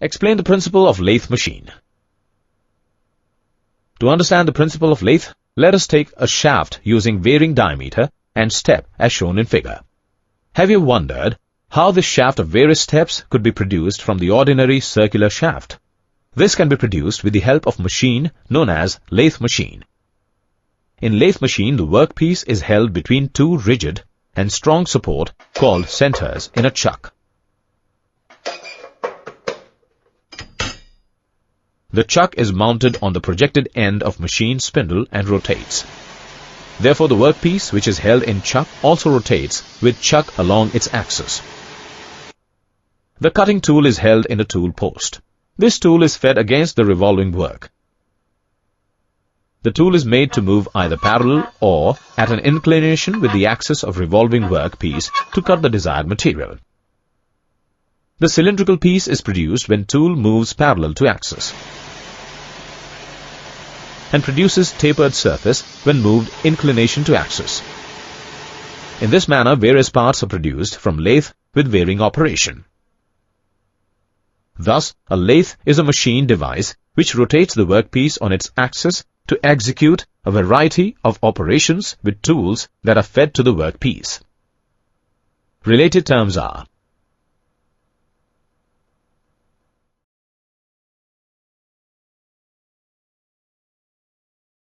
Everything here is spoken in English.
Explain the principle of lathe machine. To understand the principle of lathe, let us take a shaft using varying diameter and step as shown in figure. Have you wondered how this shaft of various steps could be produced from the ordinary circular shaft? This can be produced with the help of machine known as lathe machine. In lathe machine, the workpiece is held between two rigid and strong support called centers in a chuck. The chuck is mounted on the projected end of machine spindle and rotates. Therefore, the workpiece, which is held in chuck, also rotates with chuck along its axis. The cutting tool is held in a tool post. This tool is fed against the revolving work. The tool is made to move either parallel or at an inclination with the axis of revolving workpiece to cut the desired material. The cylindrical piece is produced when tool moves parallel to axis and produces tapered surface when moved inclination to axis. In this manner, various parts are produced from lathe with varying operation. Thus, a lathe is a machine device which rotates the workpiece on its axis to execute a variety of operations with tools that are fed to the workpiece. Related terms are